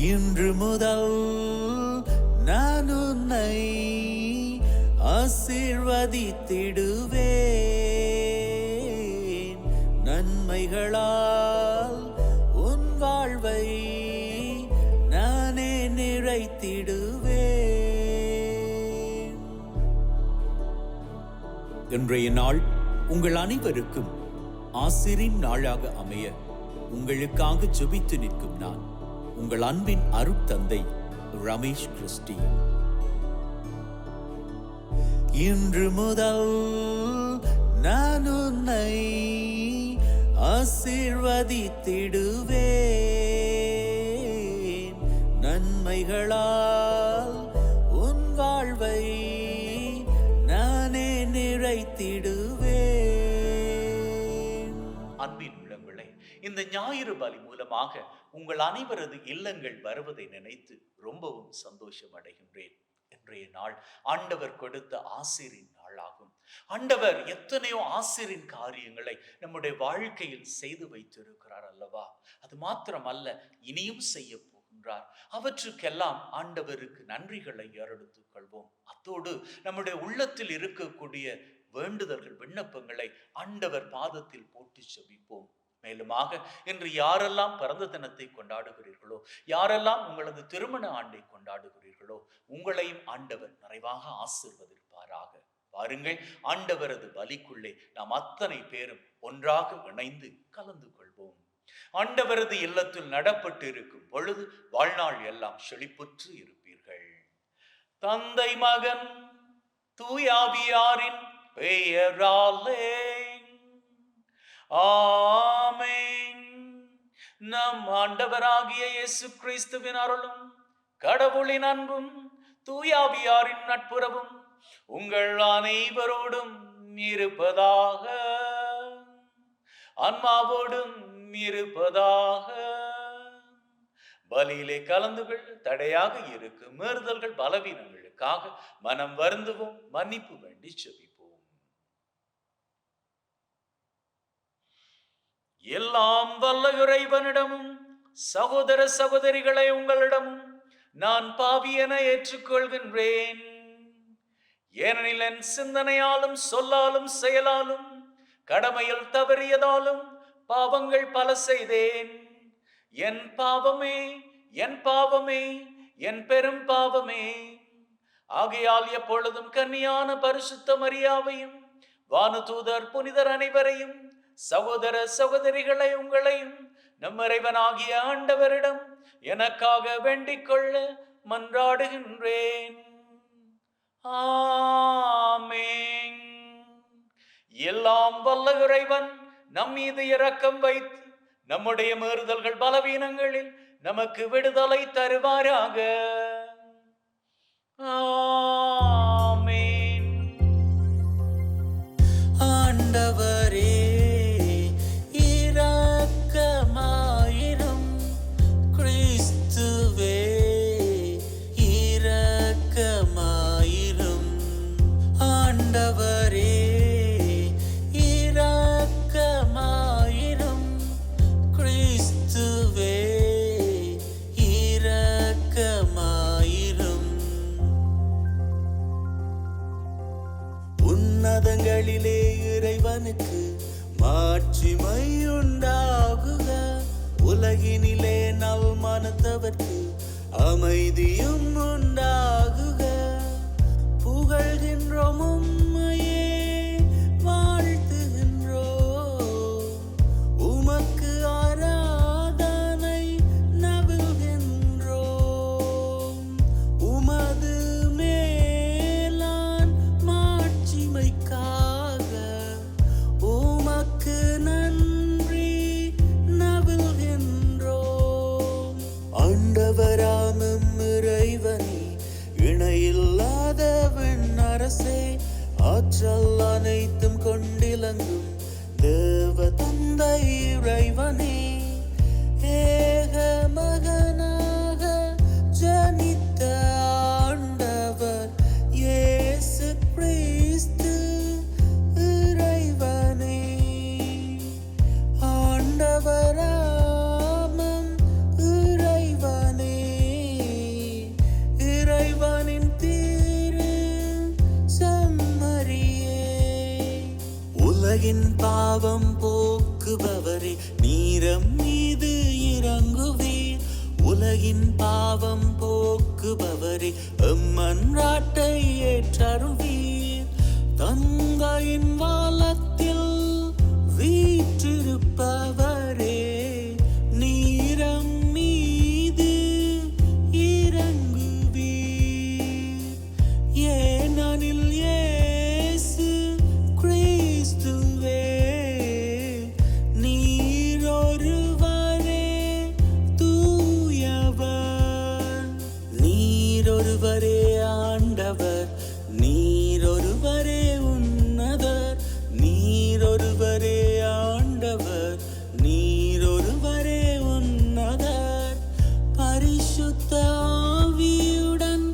இன்று முதல் நான் உன்னை ஆசீர்வதித்திடுவேன். நன்மைகளால் உன் வாழ்வை நானே நிறைத்திடுவேன். இன்றைய நாள் உங்கள் அனைவருக்கும் ஆசிரின் நாளாக அமைய உங்களுக்காக ஜெபித்து நிற்கும் நான் உங்கள் அன்பின் அருட்தந்தை ரமேஷ் கிறிஸ்டி. இன்று முதல் நான் உன்னை ஆசீர்வதித்திடுவேன். நன்மைகளால் உன் வாழ்வை நானே நிறைத்திடுவேன். அன்பின் உள்ளங்களே, இந்த ஞாயிறு பலி மூலமாக உங்கள் அனைவரது இல்லங்கள் வருவதை நினைத்து ரொம்பவும் சந்தோஷம் அடைகின்றேன். இன்றைய நாள் ஆண்டவர் கொடுத்த ஆசீரின் நாளாகும். ஆண்டவர் எத்தனையோ ஆசீரின் காரியங்களை நம்முடைய வாழ்க்கையில் செய்து வைத்திருக்கிறார் அல்லவா? அது மாத்திரமல்ல, இனியும் செய்ய போகின்றார். அவற்றுக்கெல்லாம் ஆண்டவருக்கு நன்றிகளை ஏறெடுத்துக் கொள்வோம். அத்தோடு நம்முடைய உள்ளத்தில் இருக்கக்கூடிய வேண்டுதல்கள், விண்ணப்பங்களை ஆண்டவர் பாதத்தில் போட்டு செபிப்போம். மேலுமாக இன்று யாரெல்லாம் பிறந்த தினத்தை கொண்டாடுகிறீர்களோ, யாரெல்லாம் உங்களது திருமண ஆண்டை கொண்டாடுகிறீர்களோ, உங்களையும் ஆண்டவர் நிறைவாக ஆசீர்வதிப்பாராக. பாருங்கள், ஆண்டவரது பலிக்குள்ளே நாம் அத்தனை பேரும் ஒன்றாக இணைந்து கலந்து கொள்வோம். ஆண்டவரது இல்லத்தில் நடப்பட்டு இருக்கும் பொழுது வாழ்நாள் எல்லாம் செழிப்புற்று இருப்பீர்கள். தந்தை, மகன், தூயாவியாரின் பெயராலே ஆமென். நம் ஆண்டவராகிய இயேசு கிறிஸ்துவின் அருளும் கடவுளின் அன்பும் தூயாவியாரின் நட்புறவும் உங்கள் அனைவரோடும் இருப்பதாக, ஆன்மாவோடும் இருப்பதாக. பலியிலே கலந்து கொள்ள தடையாக இருக்கும் மீறுதல்கள், பலவீனங்களுக்காக மனம் வருந்துவோம், மன்னிப்பு வேண்டி செபிப்போம். எல்லாம் வல்ல இறைவனிடமும் சகோதர சகோதரிகளை உங்களிடமும் நான் பாவி என ஏற்றுக்கொள்கின்றேன். ஏனெனில் என் சிந்தனையாலும் சொல்லாலும் செயலாலும் கடமையில் தவறியதாலும் பாவங்கள் பல செய்தேன். என் பாவமே, என் பாவமே, என் பெரும் பாவமே. ஆகையால் எப்பொழுதும் கன்னியான பரிசுத்த மரியாவையும் வானதூதர் புனிதர் அனைவரையும் சகோதர சகோதரிகளை உங்களையும் நம் இறைவனாகிய ஆண்டவரிடம் எனக்காக வேண்டிக் கொள்ள மன்றாடுகின்றேன். ஆமென். எல்லாம் வல்ல இறைவன் நம் மீது இரக்கம் வைத்து நம்முடைய மீறுதல்கள், பலவீனங்களில் நமக்கு விடுதலை தருவாராக. ஆமென். ஆண்டவரே இரக்கமாயிரும். கிறிஸ்துவே இரக்கமாயிரும். ஆண்டவரே இரக்கமாயிரும். கிறிஸ்துவே இரக்கமாயிரும். உன்னதங்களிலே இறைவனுக்கு மாட்சிமை உண்டாகுக. உலகினிலே நல் மனத்தவர்க்கு அமைதியும் உண்டாகுக. புகழ்கின்றோம் உம்மையே, வாழ்த்துகின்றோம். உமக்கு ஆராதனை நவில்கின்றோம். உமது மேலான் மாட்சிமைக்காக உமக்கு நன்றி நவில்கின்றோம். ஆண்டவராம் இறைவனே, இணையில்லாத விண்ணரசே, பாவம் போக்குபவரே, நீரம் மீது இறங்குவீர். உலகின் பாவம் போக்குபவரே, எம்மன்றாட்டை ஏற்றருள்வீர். தங்கையின் வாலத்தில் வீற்றிருப்பவரே, நீரம் மீது இறங்குவீர். ஏனெனில் இயேசு கிறிஸ்துவே நீரொருவரே தூயவர். நீரொருவரே ஆண்டவர், நீரொருவரே உன்னதர். நீரொருவரே ஆண்டவர், நீரொருவரே உன்னதர். பரிசுத்த ஆவியுடன்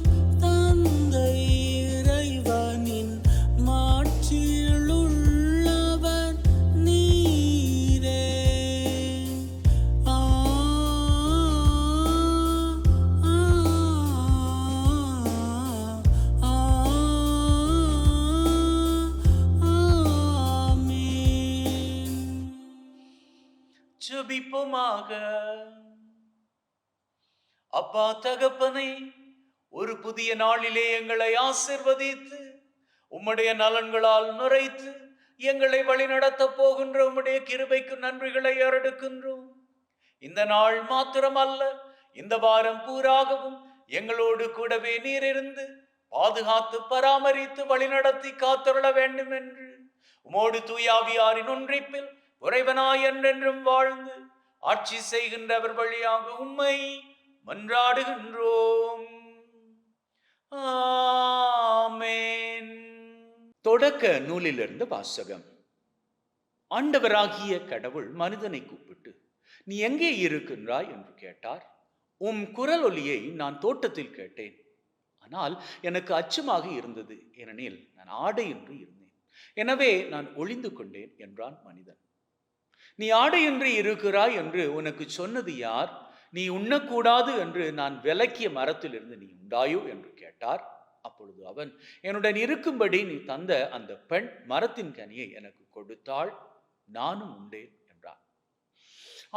தந்தை இறைவனின் மாட்சியில் உள்ளவர் நீரே. ஆ, ஆ, ஆ, ஆமென். ஜெபிப்போமாக. அப்பா தகப்பனே, ஒரு புதிய நாளிலே எங்களை ஆசிர்வதித்து உம்முடைய நலன்களால் நிறைத்து எங்களை வழிநடத்த போகின்ற உம்முடைய கிருபைக்கு நன்றிகளை ஏறெடுக்கின்றோம். இந்த நாள் மாத்திரமல்ல, இந்த வாரம் பூராகவும் எங்களோடு கூடவே நீர் இருந்து பாதுகாத்து பராமரித்து வழிநடத்தி காத்தருள வேண்டும் என்று உமோடு தூயாவியாரின் ஒன்றிப்பில் உறைவனாய் என்றென்றும் வாழ்ந்து ஆட்சி செய்கின்றவர் வழியாக உம்மை மன்றாடுகின்றோம். ஆமென். தொடக்க நூலிலிருந்து வாசகம். ஆண்டவராகிய கடவுள் மனிதனை கூப்பிட்டு, நீ எங்கே இருக்கின்றாய் என்று கேட்டார். உம் குரல் ஒலியை நான் தோட்டத்தில் கேட்டேன். ஆனால் எனக்கு அச்சமாக இருந்தது, ஏனெனில் நான் ஆடையின்றி இருந்தேன். எனவே நான் ஒளிந்து கொண்டேன் என்றான் மனிதன். நீ ஆடையின்றி இருக்கிறாய் என்று உனக்கு சொன்னது யார்? நீ உண்ணக்கூடாது என்று நான் விலக்கிய மரத்திலிருந்து நீ உண்டாயோ என்று கேட்டார். அப்பொழுது அவன், என்னுடன் இருக்கும்படி நீ தந்த அந்த பெண் மரத்தின் கனியை எனக்கு கொடுத்தாள், நானும் உண்டேன் என்றான்.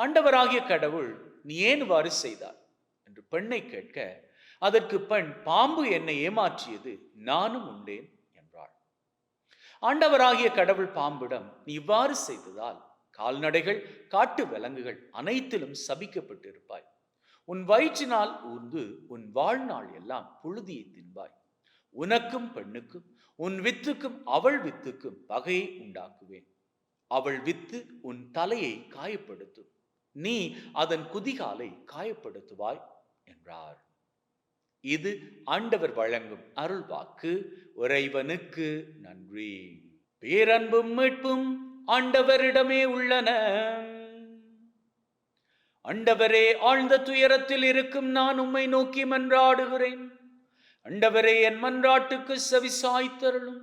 ஆண்டவராகிய கடவுள், நீ ஏன் இவ்வாறு செய்தாய் என்று பெண்ணை கேட்க, அதற்கு பெண், பாம்பு என்னை ஏமாற்றியது, நானும் உண்டேன் என்றாள். ஆண்டவராகிய கடவுள் பாம்பிடம், நீ இவ்வாறு செய்ததால் கால்நடைகள், காட்டு விலங்குகள் அனைத்திலும் சபிக்கப்பட்டிருப்பாய். உன் வயிற்றினால் ஊர்ந்து உன் வாழ்நாள் எல்லாம் புழுதியை தின்பாய். உனக்கும் பெண்ணுக்கும் உன் வித்துக்கும் அவள் வித்துக்கும் பகையை உண்டாக்குவேன். அவள் வித்து உன் தலையை காயப்படுத்தும், நீ அதன் குதிகாலை காயப்படுத்துவாய் என்றார். இது ஆண்டவர் வழங்கும் அருள்வாக்கு. இறைவனுக்கு நன்றி. பேரன்பும் மீட்பும் ஆண்டவரிடமே உள்ளன. ஆண்டவரே, ஆழ்ந்த துயரத்தில் இருக்கும் நான் உம்மை நோக்கி மன்றாடுகிறேன். ஆண்டவரே, என் மன்றாட்டுக்கு செவி சாய்த்தருளும்.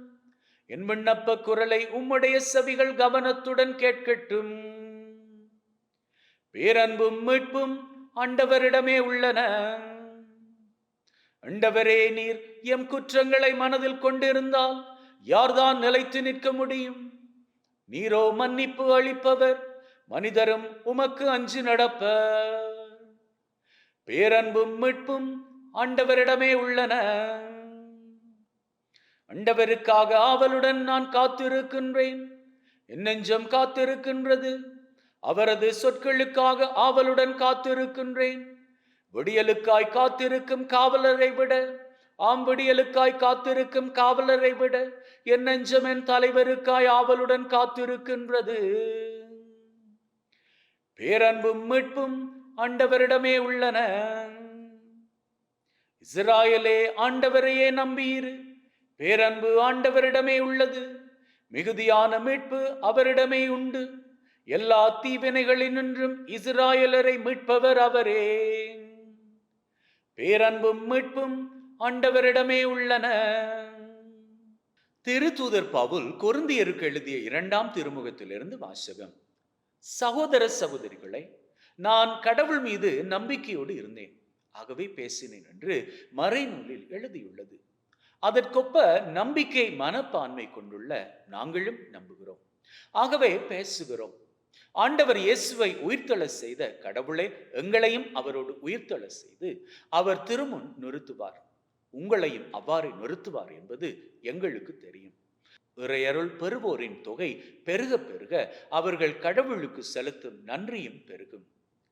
என் விண்ணப்ப குரலை உம்முடைய செவிகள் கவனத்துடன் கேட்கட்டும். பேரன்பும் மீட்பும் ஆண்டவரிடமே உள்ளன. ஆண்டவரே, நீர் எம் குற்றங்களை மனதில் கொண்டிருந்தால் யார்தான் நிலைத்து நிற்க முடியும்? நீரோ மன்னிப்பு அளிப்பவர், மனிதரும் உமக்கு அஞ்சு நடப்பர். பேரன்பும் மீட்பும் ஆண்டவரிடமே உள்ளன. ஆண்டவருக்காக ஆவலுடன் நான் காத்திருக்கின்றேன். என் நெஞ்சம் காத்திருக்கின்றது. அவரது சொற்களுக்காக ஆவலுடன் காத்திருக்கின்றேன். விடியலுக்காய் காத்திருக்கும் காவலரை விட, விடியலுக்காய் காத்திருக்கும் காவலரை விட என் நெஞ்சம் என் தலைவருக்காய் ஆவலுடன் காத்திருக்கின்றது. பேரன்பும் மீட்பும் ஆண்டவரிடமே உள்ளன. இஸ்ராயலே, ஆண்டவரையே நம்பியிரு. பேரன்பு ஆண்டவரிடமே உள்ளது. மிகுதியான மீட்பு அவரிடமே உண்டு. எல்லா தீவினைகளினின்றும் இஸ்ராயலரை மீட்பவர் அவரே. பேரன்பும் மீட்பும் ஆண்டவரிடமே உள்ளன. திருத்தூதர் பவுல் கொரிந்தியருக்கு எழுதிய 2ஆம் திருமுகத்திலிருந்து வாசகம். சகோதர சகோதரிகளை, நான் கடவுள் மீது நம்பிக்கையோடு இருந்தேன், ஆகவே பேசினேன் என்று மறைநூலில் எழுதியுள்ளது. அதற்கொப்ப நம்பிக்கை மனப்பான்மை கொண்டுள்ள நாங்களும் நம்புகிறோம். ஆகவே பேசுகிறோம். ஆண்டவர் இயேசுவை உயிர்த்தெழ செய்த கடவுளே எங்களையும் அவரோடு உயிர்த்தெழ செய்து அவர் திருமுன் நிறுத்துவார். உங்களையும் அவ்வாறு நிறுத்துவார் என்பது எங்களுக்கு தெரியும். இறையருள் பெறுவோரின் தொகை பெருக பெருக அவர்கள் கடவுளுக்கு செலுத்தும் நன்றியும் பெருகும்.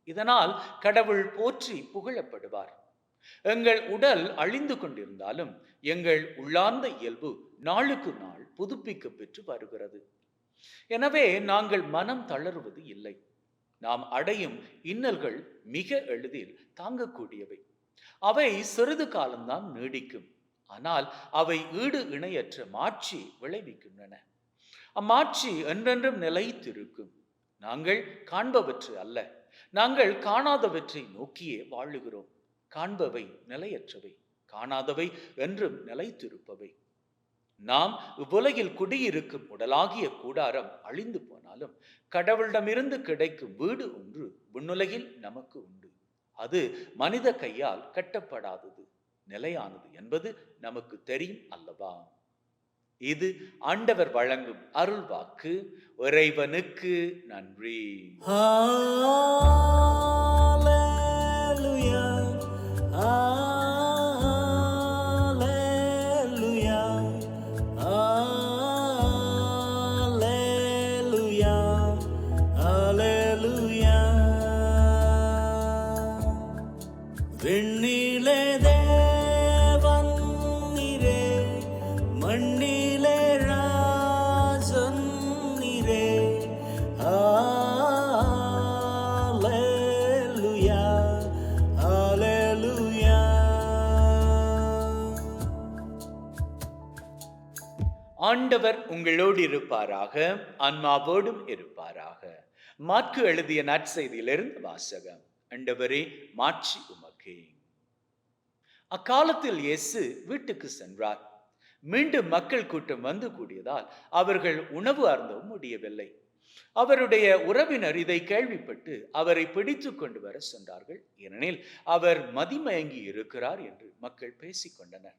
இதனால் கடவுள் போற்றி புகழப்படுவார். எங்கள் உடல் அழிந்து கொண்டிருந்தாலும் எங்கள் உள்ளார்ந்த இயல்பு நாளுக்கு நாள் புதுப்பிக்க பெற்று வருகிறது. எனவே நாங்கள் மனம் தளர்வது இல்லை. நாம் அடையும் இன்னல்கள் மிக எளிதில் தாங்கக்கூடியவை. அவை சிறிது காலம்தான் நீடிக்கும். ஆனால் அவை ஈடு இணையற்ற மாட்சி விளைவிக்கின்றன. அம்மாட்சி என்றென்றும் நிலைத்திருக்கும். நாங்கள் காண்பவற்றை அல்ல, நாங்கள் காணாதவற்றை நோக்கியே வாழுகிறோம். காண்பவை நிலையற்றவை, காணாதவை என்றும் நிலைத்திருப்பவை. நாம் இவ்வுலகில் குடியிருக்கும் உடலாகிய கூடாரம் அழிந்து போனாலும் கடவுளிடமிருந்து கிடைக்கும் வீடு ஒன்று விண்ணுலகில் நமக்கு உண்டு. அது மனித கையால் கட்டப்படாதது, நிலையானது என்பது நமக்கு தெரியும் அல்லவா? இது ஆண்டவர் வழங்கும் அருள் வாக்கு. இறைவனுக்கு நன்றி. Hallelujah, hallelujah, hallelujah, hallelujah. விண்ணிலே தேவன் நீரே, மண்ணிலே ராஜன் நீரே. Hallelujah, hallelujah. ஆண்டவர் உங்களோடு இருப்பாராக, ஆன்மாவோடும் இருப்பாராக. மாற்கு எழுதிய நற்செய்தியிலிருந்து வாசகம். ஆண்டவரே, மாட்சி உமக்கே. அக்காலத்தில் இயேசு வீட்டுக்கு சென்றார். மீண்டும் மக்கள் கூட்டம் வந்து கூடியதால் அவர்கள் உணவு அருந்தவும் முடியவில்லை. அவருடைய உறவினர் இதை கேள்விப்பட்டு அவரை பிடித்து கொண்டு வர சென்றார்கள். ஏனெனில் அவர் மதிமயங்கி இருக்கிறார் என்று மக்கள் பேசிக்கொண்டனர்.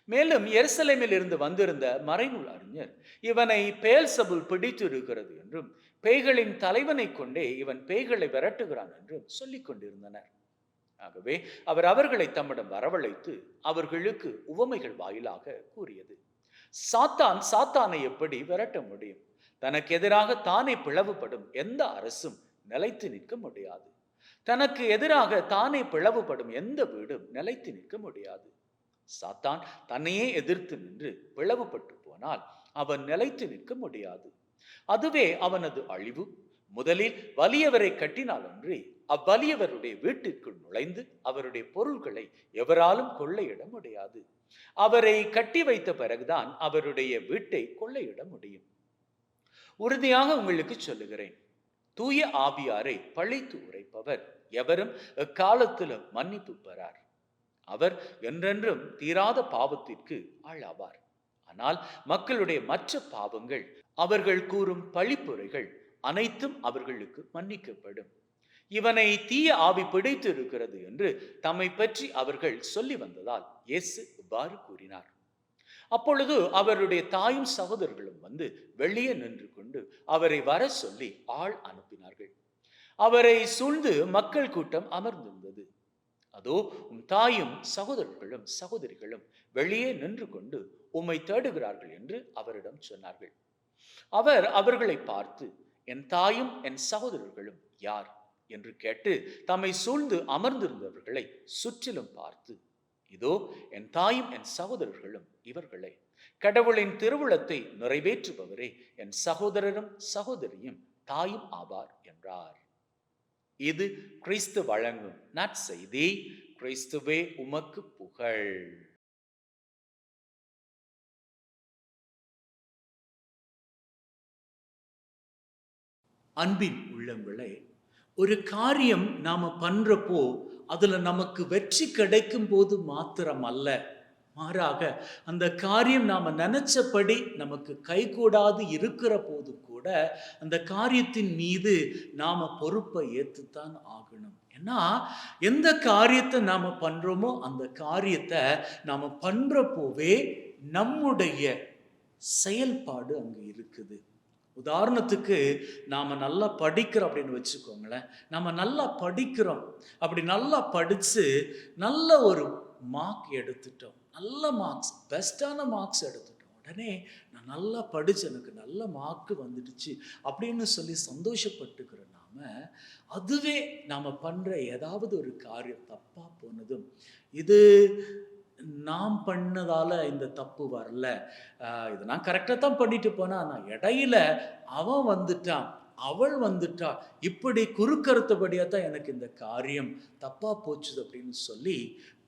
மேலும் எருசலேமில் இருந்து வந்திருந்த மறைநூல் அறிஞர் இவனை பெயல்செபூல் பிடித்து இருக்கிறது என்றும் பேய்களின் தலைவனை கொண்டே இவன் பேய்களை விரட்டுகிறான் என்றும் சொல்லிக் கொண்டிருந்தனர். ஆகவே அவர் அவர்களை தம்மிடம் வரவழைத்து அவர்களுக்கு உவமைகள் வாயிலாக கூறியது. சாத்தான் சாத்தானை எப்படி விரட்ட முடியும்? தனக்கு எதிராக தானே பிளவுபடும் எந்த அரசும் நிலைத்து நிற்க முடியாது. தனக்கு எதிராக தானே பிளவுபடும் எந்த வீடும் நிலைத்து நிற்க முடியாது. சாத்தான் தன்னையே எதிர்த்து நின்று பிளவுபட்டு போனால் அவன் நிலைத்து நிற்க முடியாது. அதுவே அவனது அழிவு. முதலில் வலியவரை கட்டினாலன்றி அவ்வலியவருடைய வீட்டிற்குள் நுழைந்து அவருடைய பொருள்களை எவராலும் கொள்ளையிட முடியாது. அவரை கட்டி வைத்த பிறகுதான் அவருடைய வீட்டை கொள்ளையிட முடியும். உறுதியாக உங்களுக்கு சொல்லுகிறேன், தூய ஆவியாரை பழித்து உரைப்பவர் எவரும் எக்காலத்திலும் மன்னிப்பு பெறார். அவர் என்றென்றும் தீராத பாவத்திற்கு ஆளாவார். ஆனால் மக்களுடைய மற்ற பாவங்கள், அவர்கள் கூறும் பழிப்புரைகள் அனைத்தும் அவர்களுக்கு மன்னிக்கப்படும். இவனை தீய ஆவி பிடித்து இருக்கிறது என்று தம்மை பற்றி அவர்கள் சொல்லி வந்ததால் இயேசு இவ்வாறு கூறினார். அப்பொழுது அவருடைய தாயும் சகோதரர்களும் வந்து வெளியே நின்று கொண்டு அவரை வர சொல்லி ஆள் அனுப்பினார்கள். அவரை சூழ்ந்து மக்கள் கூட்டம் அமர்ந்திருந்தது. அதோ உம் தாயும் சகோதரர்களும் சகோதரிகளும் வெளியே நின்று கொண்டு உம்மை தேடுகிறார்கள் என்று அவரிடம் சொன்னார்கள். அவர் அவர்களை பார்த்து, என் தாயும் என் சகோதரர்களும் யார் என்று கேட்டு தம்மை சூழ்ந்து அமர்ந்திருந்தவர்களை சுற்றிலும் பார்த்து, இதோ என் தாயும் என் சகோதரர்களும் இவர்களே, கடவுளின் திருவுளத்தை நிறைவேற்றுபவரே என் சகோதரரும் சகோதரியும் தாயும் ஆவார் என்றார். இது கிறிஸ்து வழங்கும் நற்செய்தி. கிறிஸ்துவே உமக்கு புகழ். அன்பின் உள்ளங்களே, ஒரு காரியம் நாம பண்றப்போ அதுல நமக்கு வெற்றி கிடைக்கும் போது மாத்திரம் அல்ல, மாறாக அந்த காரியம் நாம நினைச்சபடி நமக்கு கைகூடாது இருக்கிற போது கூட அந்த காரியத்தின் மீது நாம பொறுப்பை ஏற்றுத்தான் ஆகணும். ஏன்னா எந்த காரியத்தை நாம பண்றோமோ அந்த காரியத்தை நாம பண்றப்போவே நம்முடைய செயல்பாடு அங்கு இருக்குது. உதாரணத்துக்கு நாம் நல்லா படிக்கிறோம் அப்படின்னு வச்சுக்கோங்களேன். நம்ம நல்லா படிக்கிறோம், அப்படி நல்லா படித்து நல்ல ஒரு மார்க் எடுத்துட்டோம், நல்ல மார்க்ஸ், பெஸ்ட்டான மார்க்ஸ் எடுத்துட்டோம். உடனே நான் நல்லா படித்து எனக்கு நல்ல மார்க்கு வந்துடுச்சு அப்படின்னு சொல்லி சந்தோஷப்பட்டுக்கிற அதுவே நாம் பண்ணுற ஏதாவது ஒரு காரியம் தப்பாக போனதும், இது நாம் பண்ணதால் இந்த தப்பு வரல, இது நான் கரெக்டாக தான் பண்ணிட்டு போனால், நான் இடையில அவன் வந்துட்டான், அவள் வந்துட்டா, இப்படி குறுக்கறுத்தபடியாக தான் எனக்கு இந்த காரியம் தப்பாக போச்சுது அப்படின்னு சொல்லி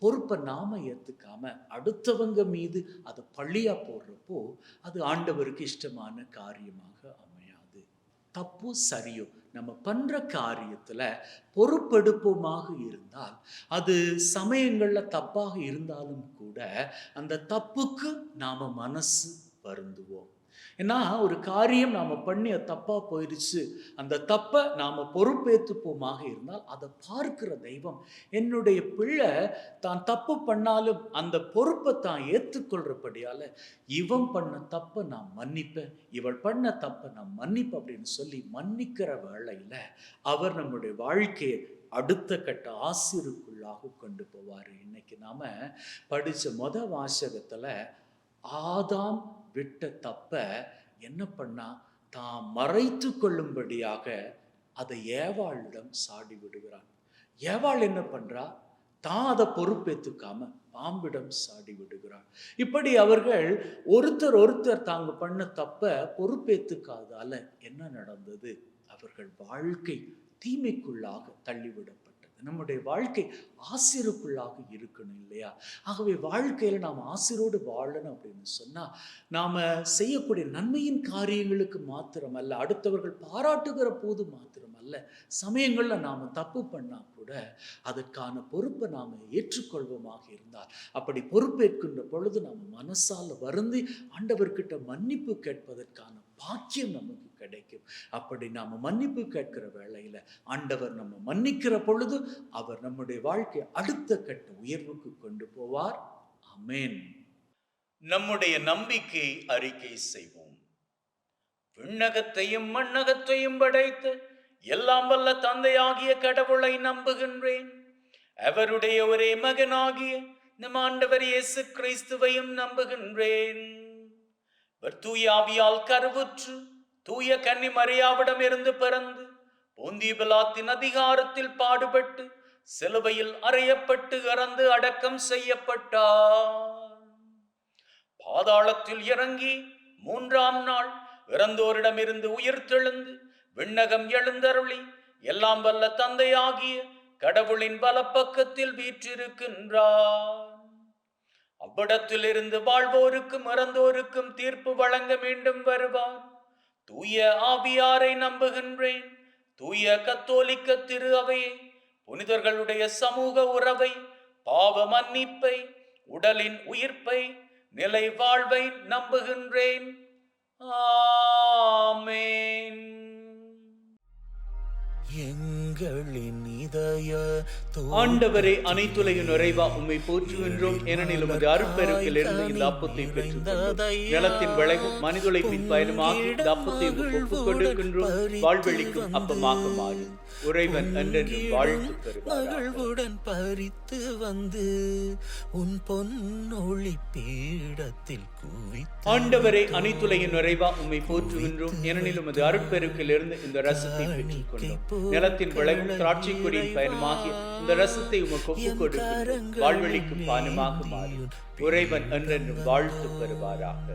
பொறுப்பை நாம ஏற்றுக்காம அடுத்தவங்க மீது அதை பழியா போடுறப்போ அது ஆண்டவருக்கு இஷ்டமான காரியமாக அமையாது. தப்பு சரியோ நம்ம பண்ற காரியத்துல பொறுப்பெடுப்போமாக இருந்தால், அது சமயங்கள்ல தப்பாக இருந்தாலும் கூட அந்த தப்புக்கு நாம மனசு வருந்துவோம். ஏன்னா ஒரு காரியம் நாம பண்ணி அது தப்பா போயிடுச்சு, அந்த தப்பை நாம பொறுப்பேற்றுப்போமாக இருந்தால் அதை பார்க்கிற தெய்வம், என்னுடைய பிள்ளை தான் தப்பு பண்ணாலும் அந்த பொறுப்பை தான் ஏற்றுக்கொள்றபடியால இவன் பண்ண தப்பை நான் மன்னிப்பேன், இவள் பண்ண தப்பை நான் மன்னிப்பேன் அப்படின்னு சொல்லி மன்னிக்கிற வேளையில அவர் நம்முடைய வாழ்க்கையை அடுத்த கட்ட ஆசீர்வுக்குள்ளாக கொண்டு போவார். இன்னைக்கு நாம படிச்ச வாசகத்துல ஆதாம் விட்ட தப்ப என்ன பண்ணா, தான் மறைத்து கொள்ளும்படியாக அதை ஏவாளிடம் சாடி விடுகிறான். ஏவாள் என்ன பண்றா, தான் அதை பொறுப்பேற்றுக்காம பாம்பிடம் சாடி விடுகிறான். இப்படி அவர்கள் ஒருத்தர் தாங்க பண்ண தப்ப பொறுப்பேற்றுக்காதால என்ன நடந்தது, அவர்கள் வாழ்க்கை தீமைக்குள்ளாக தள்ளிவிடப்பட்டது. நம்முடைய வாழ்க்கை ஆசிருக்குள்ளாக இருக்கணும் இல்லையா? ஆகவே வாழ்க்கையில நாம் ஆசிரோடு வாழணும் அப்படின்னு சொன்னா, நாம செய்யக்கூடிய நன்மையின் காரியங்களுக்கு மாத்திரமல்ல, அடுத்தவர்கள் பாராட்டுகிற போது மாத்திரமல்ல, சமயங்கள்ல நாம தப்பு பண்ணா கூட அதற்கான பொறுப்பை நாம ஏற்றுக்கொள்வோமாக இருந்தால், அப்படி பொறுப்பேற்கின்ற பொழுது நாம் மனசால வருந்தி ஆண்டவர்கிட்ட மன்னிப்பு கேட்பதற்கான பாக்கியம் நமக்கு கிடைக்கும். அப்படி நாம மன்னிப்பு கேட்கிற வேளையில ஆண்டவர் நம்ம மன்னிக்கிற பொழுது அவர் நம்முடைய வாழ்க்கை அடுத்த கட்ட உயர்வுக்கு கொண்டு போவார். ஆமென். நம்முடைய நம்பிக்கை அறிக்கை செய்வோம். விண்ணகத்தையும் மண்ணகத்தையும் படைத்து எல்லாம் வல்ல தந்தையாகிய கடவுளை நம்புகின்றேன். அவருடைய ஒரே மகனாகிய நம் ஆண்டவர் இயேசு கிறிஸ்துவையும் நம்புகின்றேன். தூய ஆவியால் கருவுற்று தூய கன்னி மரியாவிடம் இருந்து பிறந்து பொந்திய பிலாத்தின் அதிகாரத்தில் பாடுபட்டு சிலுவையில் அறையப்பட்டு இறந்து அடக்கம் செய்யப்பட்டார். பாதாளத்தில் இறங்கி 3ஆம் நாள் இறந்தோரிடமிருந்து உயிர்த்தெழுந்து விண்ணகம் எழுந்தருளி எல்லாம் வல்ல தந்தையாகிய கடவுளின் வலப்பக்கத்தில் வீற்றிருக்கின்றார். அவ்விடத்தில் இருந்து வாழ்வோருக்கும் இறந்தோருக்கும் தீர்ப்பு வழங்க மீண்டும் வருவார். தூய ஆவியாரை நம்புகின்றேன். தூய கத்தோலிக்க திரு அவையை, புனிதர்களுடைய சமூக உறவை, பாவ மன்னிப்பை, உடலின் உயிர்ப்பை, நிலை வாழ்வை நம்புகின்றேன். ஆமென். எங்களின் இதய ஆண்டவரே, அனைத்துலகின் நிறைவா உம்மை போற்றுகின்றோம். ஏனெனில் உமது அருட்பெருக்கில் இருந்து இந்த அப்பத்தை பெற்றுக்கொண்டோம். நிலத்தின் விளைவும் மனிதுழைப்பின் பயனுமாக இந்த அப்பத்தை ஒப்புக் கொடுக்கின்றோம். வாழ்வெளிக்கும் அப்பமாக மாறும். உறைவன் என்றென்றும் வாழ்த்து பெறுவார். பறித்து வந்து உன் பொன்னொளி பீடத்தில் ஆண்டவரே, அனைத்துலகின் நிறைவா உம்மை போற்றுகின்றோம். ஏனெனில் உமது அருட்பெருக்கில் இருந்து இந்த ரசத்தை பெற்றுக்கொண்டோம். நிலத்தின் விளைவும் திராட்சை கொடியின் பயனுமாகிய இந்த ரசத்தை உமக்கு ஒப்புக் கொடுக்கின்றோம். வாழ்வெளிக்கும் பானமாக மாறும். உறைவன் என்றென்றும் வாழ்த்து பெறுவாராக.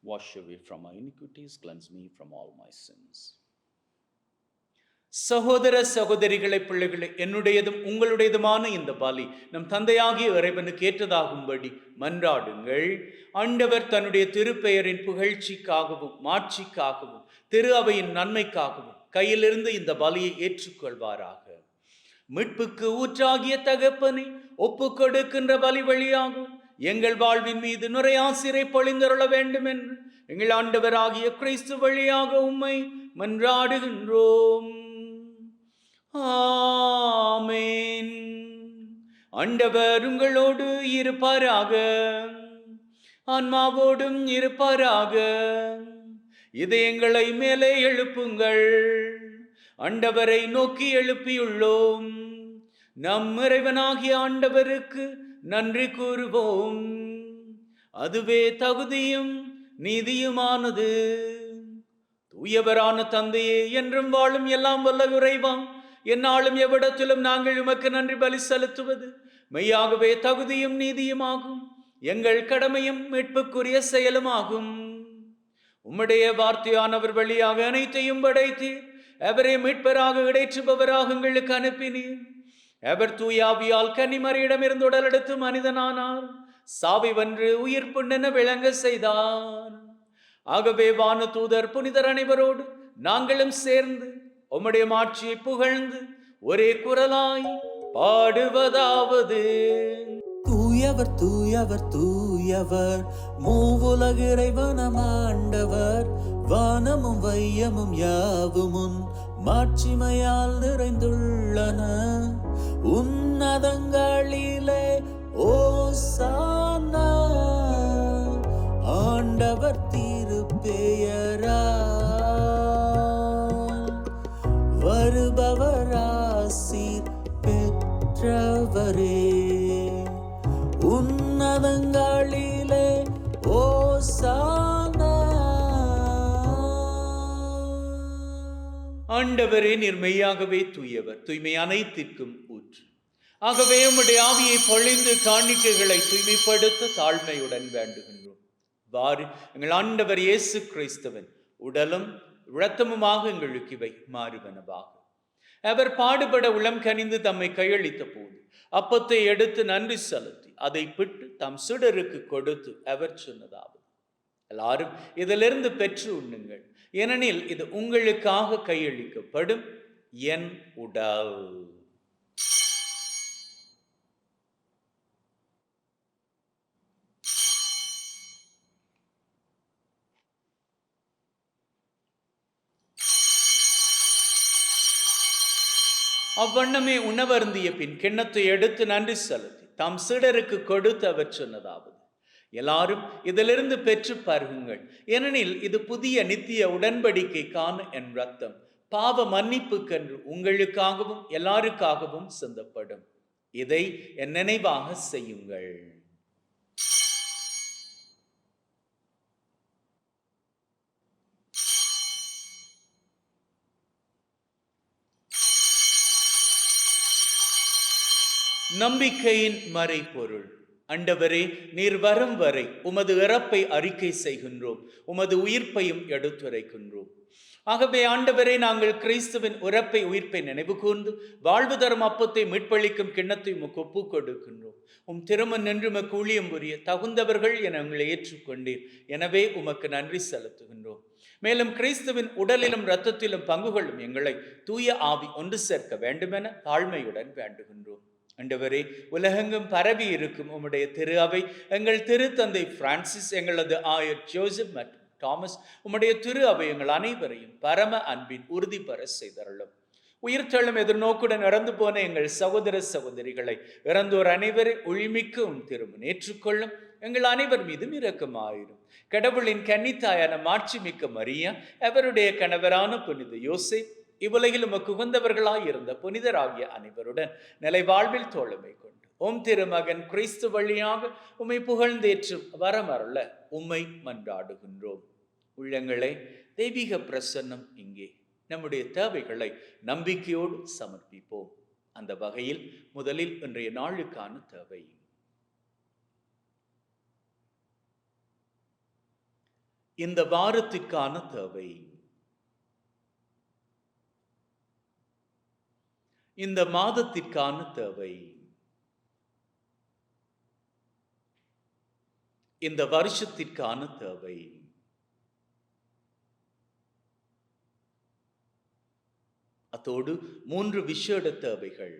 Wash away from my iniquities, cleanse me from all my sins. சகோதர சகோதரிகளை, பிள்ளைகளை, என்னுடையதும் உங்களுடையதுமான இந்த பலி நம் தந்தையாகிய இறைவனுக்கு ஏற்றதாகும்படி மன்றாடுங்கள். ஆண்டவர் தன்னுடைய திருப்பெயரின் புகழ்ச்சிக்காகவும் மாட்சிக்காகவும் திரு அவையின் நன்மைக்காகவும் கையிலிருந்து இந்த பலியை ஏற்றுக்கொள்வாராக. மீட்புக்கு ஊற்றாகிய தகப்பனை ஒப்புக் கொடுக்கின்ற பலி வழியாகும் எங்கள் வாழ்வின் மீது நுரையாசிரை பொழிந்தருள வேண்டும் என்று எங்கள் ஆண்டவராகிய கிறிஸ்து வழியாக உம்மை மன்றாடுகின்றோம். ஆமென். ஆண்டவர் உங்களோடு இருப்பாராக. ஆன்மாவோடும் இருப்பாராக. இதயங்களை மேலே எழுப்புங்கள். ஆண்டவரை நோக்கி எழுப்பியுள்ளோம். நம் இறைவனாகிய ஆண்டவருக்கு நன்றி கூறுவோம். அதுவே தகுதியும் நீதியுமானது. தூயவரான தந்தையே, என்றும் வாழும் எல்லாம் வல்ல இறைவா, எந்நாளும் எவ்விடத்திலும் நாங்கள் உமக்கு நன்றி பலி செலுத்துவது மெய்யாகவே தகுதியும் நீதியுமாகும். எங்கள் கடமையும் மீட்புக்குரிய செயலுமாகும். உம்முடைய வார்த்தையானவர் வழியாக அனைத்தையும் படைத்தீர். அவரை மீட்பராக இடைச்சுபவராக எங்களுக்கு அனுப்பினீர். அவர் தூயாவியால் கன்னிமரியிடமிருந்து உடல் எடுத்து மனிதனானார். சாவை வென்று உயிர் புண்ணென விளங்க செய்தார். ஆகவே வான தூதர் புனிதர் அனைவரோடு நாங்களும் சேர்ந்து உம்முடைய மாட்சியை புகழ்ந்து ஒரே குரலாய் பாடுவதாவது: தூயவர் தூயவர் தூயவர், மூவுலக இறைவனம் ஆண்டவர். வானமும் வையமும் யாவுமுன் மாட்சிமையால் நிறைந்துள்ளன. உன்னதங்களிலே ஓசானா. ஆண்டவர் திருப்பெயரால் வருபவர் ஆசீர் பெற்றவரே. உன்னதங்களிலே ஓசானா. ஆண்டவரே, நீர் மெய்யாகவே தூயவர், தூய்மை அனைத்திற்கும் ஊற்று. ஆகவே உம்முடைய ஆவியை பொழிந்து காணிக்கைகளை தூய்மைப்படுத்த தாழ்மையுடன் வேண்டுகின்றோம். வாரு, எங்கள் ஆண்டவர் இயேசு கிறிஸ்துவின் உடலும் இரத்தமுமாக எங்களுக்கு இவை மாறுவனவாக. அவர் பாடுபட உளம் கனிந்து தம்மை கையளித்த போது அப்பத்தை எடுத்து நன்றி செலுத்தி அதை பிட்டு தம் சீடருக்கு கொடுத்து அவர் சொன்னதாவது: எல்லாரும் இதிலிருந்து பெற்று உண்ணுங்கள், ஏனெனில் இது உங்களுக்காக கையளிக்கப்படும் என் உடல். அவ்வண்ணமே உணவருந்திய பின் கிண்ணத்தை எடுத்து நன்றி செலுத்தி தாம் சீடருக்கு கொடுத்து அவர் சொன்னதாவது: எல்லாரும் இதிலிருந்து பெற்று பருகுங்கள், ஏனெனில் இது புதிய நித்திய உடன்படிக்கைக்கான என் ரத்தம், பாவ மன்னிப்புக்கென்று உங்களுக்காகவும் எல்லாருக்காகவும் சிந்தப்படும். இதை என் நினைவாக செய்யுங்கள். நம்பிக்கையின் மறைபொருள். ஆண்டவரே, நீர் வரும் வரை உமது இறப்பை அறிக்கை செய்கின்றோம், உமது உயிர்ப்பையும் எடுத்துரைக்கின்றோம். ஆகவே ஆண்டவரே, நாங்கள் கிறிஸ்துவின் இறப்பை உயிர்ப்பை நினைவு கூர்ந்து வாழ்வு தரும் அப்பத்தை மீட்பளிக்கும் கிண்ணத்தை உமக்கு ஒப்பு கொடுக்கின்றோம். உம் திருமண் நின்று உமக்கு ஊழியம் புரிய தகுந்தவர்கள் என உங்களை ஏற்றுக்கொண்டீர். எனவே உமக்கு நன்றி செலுத்துகின்றோம். மேலும் கிறிஸ்துவின் உடலிலும் இரத்தத்திலும் பங்குகளும் எங்களை தூய ஆவி ஒன்று சேர்க்க வேண்டுமென தாழ்மையுடன் வேண்டுகின்றோம். ஆண்டவரே, உலகெங்கும் பரவி இருக்கும் உம்முடைய திரு அவை, எங்கள் திருத்தந்தை பிரான்சிஸ், எங்களது ஆயர் ஜோசப் மற்றும் தாமஸ், உம்முடைய திரு அவை எங்கள் அனைவரையும் பரம அன்பின் உறுதி பெற செய்தருளும். உயிர்த்தெழும் எதிர்நோக்குடன் இறந்து போன எங்கள் சகோதர சகோதரிகளை, இறந்தோர் அனைவரை ஒளிமிக்க உம் திருமணம் ஏற்றுக்கொள்ளும். எங்கள் அனைவர் மீதும் இரக்கமாயிரும். கடவுளின் கன்னித்தாயான மாட்சிமிக்க மரியா, அவருடைய கணவரான புனித யோசேப், இவ்வுலகில் உமக்கு உகந்தவர்களாய் இருந்த புனிதராகிய அனைவருடன் நிலை வாழ்வில் தோழமை கொண்டு உம் திருமகன் கிறிஸ்து வழியாக உம்மை புகழ்ந்தேற்றும் வரமருள உம்மை மன்றாடுகின்றோம். உள்ளங்களே, தெய்வீக பிரசன்னம் இங்கே. நம்முடைய தேவைகளை நம்பிக்கையோடு சமர்ப்பிப்போம். அந்த வகையில் முதலில் இன்றைய நாளுக்கான தேவை: இந்த வாரத்திற்கான தேவை, இந்த மாதத்திற்கான தேவை, இந்த வருஷத்திற்கான தேவை. அத்தோடு 3 விசேட தேவைகள்.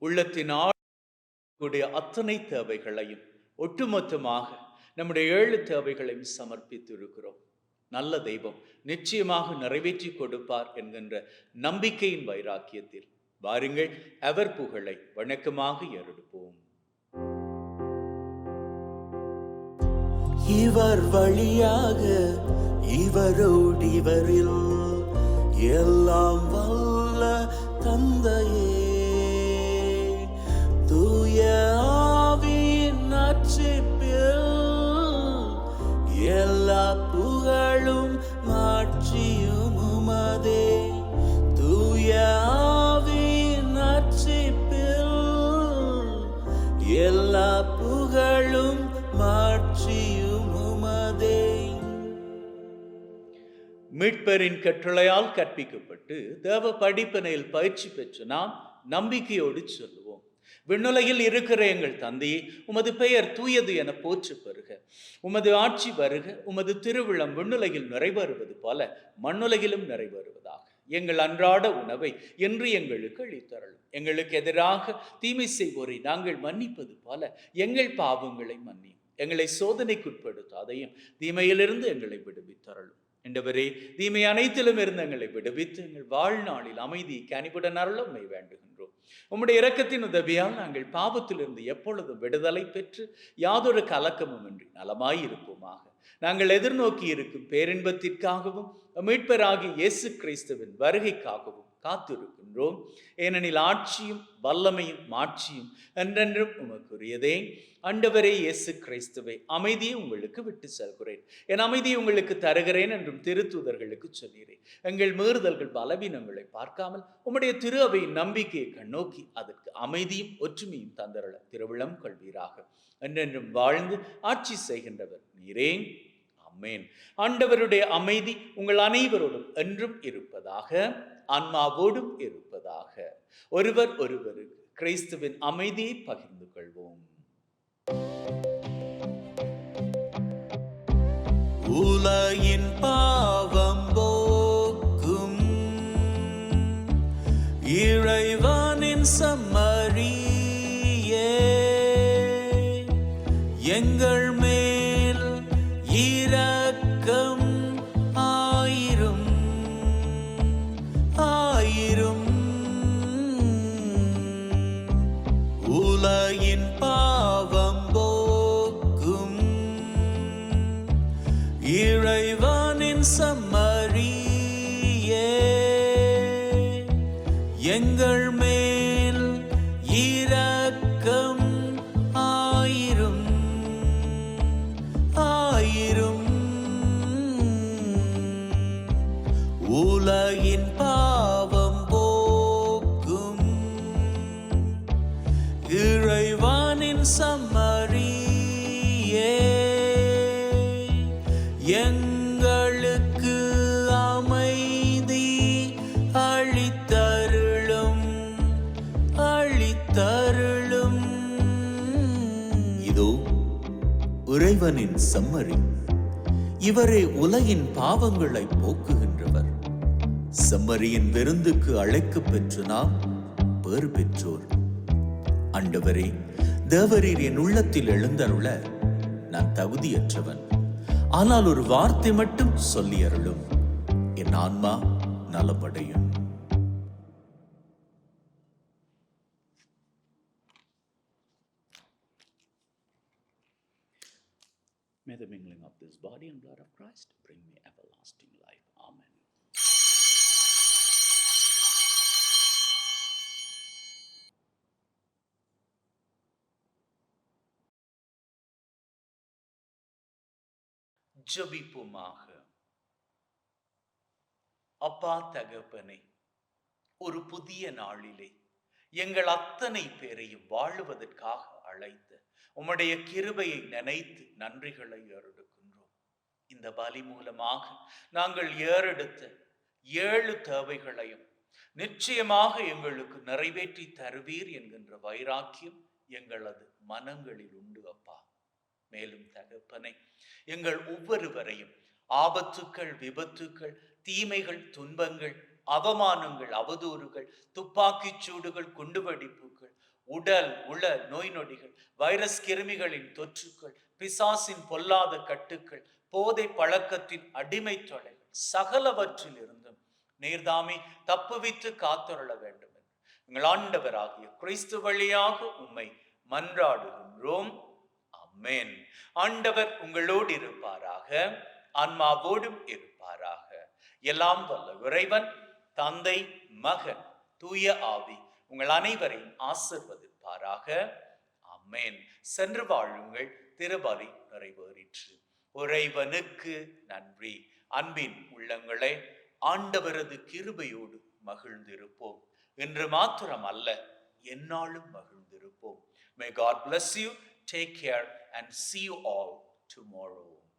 உள்ளத்தின் ஆழ்வுடைய அத்தனை தேவைகளையும் ஒட்டுமொத்தமாக நம்முடைய 7 தேவைகளையும் சமர்ப்பித்து இருக்கிறோம். நல்ல தெய்வம் நிச்சயமாக நிறைவேற்றி கொடுப்பார் என்கின்ற நம்பிக்கையின் வைராக்கியத்தில் வாருங்கள் அவர் புகழை வணக்கமாக ஏறெடுப்போம். இவர் வழியாக இவரோடு இவரில் எல்லாம் வல்ல தந்தையே, தூய ஆவியின் நட்சிப்பில் எல்லா புகழும் மாட்சியும் உமதே. தூய ஆவியின் நட்சிப்பில் எல்லா புகழும் மாட்சியும் உமதே. மீட்பரின் கட்டளையால் கற்பிக்கப்பட்டு தேவ படிப்பினையில் பயிற்சி பெற்று நாம் நம்பிக்கையோடு சொல்லுவோம். விண்ணுலகில் இருக்கிற எங்கள் தந்தையே, உமது பெயர் தூயது என போற்று பெறுக. உமது ஆட்சி வருக. உமது திருவிழம் விண்ணுலகில் நிறைவேறுவது போல மண்ணுலகிலும் நிறைவேறுவதாக. எங்கள் அன்றாட உணவை என்று எங்களுக்கு அளித்தருளும். எங்களுக்கு எதிராக தீமை செய்வோரை நாங்கள் மன்னிப்பது போல எங்கள் பாவங்களை மன்னியும். எங்களை சோதனைக்குட்படுத்தாதையும் தீமையிலிருந்து எங்களை விடுவித்தருளும். என்றவரே, தீமை அனைத்திலும் இருந்து எங்களை விடுவித்து எங்கள் வாழ்நாளில் அமைதி கனிவுடன் அருளமை வேண்டுகின்றோம். உம்முடைய இரக்கத்தின் உதவியால் நாங்கள் பாவத்திலிருந்து எப்பொழுதும் விடுதலை பெற்று யாதொரு கலக்கமும் இன்றி நலமாயிருப்போமாக. நாங்கள் எதிர்நோக்கி இருக்கும் பேரின்பத்திற்காகவும் மீட்பராகிய இயேசு கிறிஸ்துவின் வருகைக்காகவும் காத்திருக்கின்றோம். ஏனெனில் ஆட்சியும் வல்லமையும் மாட்சியும் என்றென்றும் உமக்குரியதே. ஆண்டவரே இயேசு கிறிஸ்துவே, அமைதியை உங்களுக்கு விட்டு செல்கிறேன், என் அமைதியை உங்களுக்கு தருகிறேன் என்றும் திருத்தூதர்களுக்கு சொல்கிறேன். எங்கள் மீறுதல்கள் பலவீனங்களை பார்க்காமல் உம்முடைய திரு அவையின் நம்பிக்கையை கண்ணோக்கி அதற்கு அமைதியும் ஒற்றுமையும் தந்தருள திருவிழம் கொள்வீராக. என்றென்றும் வாழ்ந்து ஆட்சி செய்கின்றவர் நீரே. ஆமென். ஆண்டவருடைய அமைதி உங்கள் அனைவரோடும் என்றும் இருப்பதாக, ஆன்மாவோடும் இருப்பதாக. ஒருவர் ஒருவருக்கு கிறிஸ்துவின் அமைதியை பகிர்ந்து கொள்வோம். உலகின் பாவம் போக்கும் இறைவனின் சம்மரியே, எங்கள் மேல் இரக்கம் ஆயிரும் ஆயிரும். உலகின் பாவம் போக்கும் இறைவனின் சம்மரியே, எங்கள் மேல் இரக்கம் ஆயிரும் ஆயிரும். உலகின் பாவம் போக்கும் இறைவனின் சம்மரியே, எங்களுக்கு அமைதி அளித்தருளும் அளித்தருளும். இதோ இறைவனின் சம்மரி, இவரே உலகின் பாவங்களை போக்குகின்றவர். செம்மறியின் விருந்துக்கு அழைக்கப் பெற்று நாம் பேறு பெற்றோர். ஆண்டவரே, தேவரீர் என் உள்ளத்தில் எழுந்தருள நான் தகுதியற்றவன். ஆனால் ஒரு வார்த்தை மட்டும் சொல்லி அருளும், என் ஆன்மா நலமடையும். May the mingling of this body and blood of Christ bring me everlasting life. Amen. ஜெபிப்போமாக. அப்பா தகப்பனே, ஒரு புதிய நாளிலே எங்கள் அத்தனை பேரையும் வாழுவதற்காக அழைத்த உம்முடைய கிருபையை நினைத்து நன்றிகளை ஏறெடுக்கின்றோம். இந்த பலி மூலமாக நாங்கள் ஏறெடுத்த 7 தேவைகளையும் நிச்சயமாக எங்களுக்கு நிறைவேற்றி தருவீர் என்கின்ற வைராக்கியம் எங்களது மனங்களில் உண்டு அப்பா. மேலும் தகப்பனை, எங்கள் ஒவ்வொருவரையும் ஆபத்துக்கள், விபத்துக்கள், தீமைகள், துன்பங்கள், அவமானங்கள், அவதூறுகள், துப்பாக்கிச் சூடுகள், குண்டுவெடிப்புகள், உடல் உள நோய் நொடிகள், வைரஸ் கிருமிகளின் தொற்றுக்கள், பிசாசின் பொல்லாத கட்டுக்கள், போதை பழக்கத்தின் அடிமை தொலைகள் சகலவற்றில் இருந்தும் நீர்தாமே தப்புவித்து காத்தருள வேண்டும் என்று எங்கள் ஆண்டவராகிய கிறிஸ்து வழியாக உம்மை மன்றாடுகின்றோம். ஆமென். ஆண்டவர் உங்களோடு இருப்பாராக, ஆன்மாவோடும் இருப்பாராக. எல்லாம் வல்ல இறைவன் தந்தை, மகன், தூய ஆவி உங்கள் அனைவரையும் ஆசிர்வதிப்பாராக. ஆமென். சென்று வாழுங்கள். திருபலி நிறைவேறிற்று. இறைவனுக்கு நன்றி. அன்பின் உள்ளங்களே, ஆண்டவரது கிருபையோடு மகிழ்ந்திருப்போம். இன்று மாத்திரம் அல்ல, எந்நாளும் மகிழ்ந்திருப்போம். May God bless you. Take care and see you all tomorrow.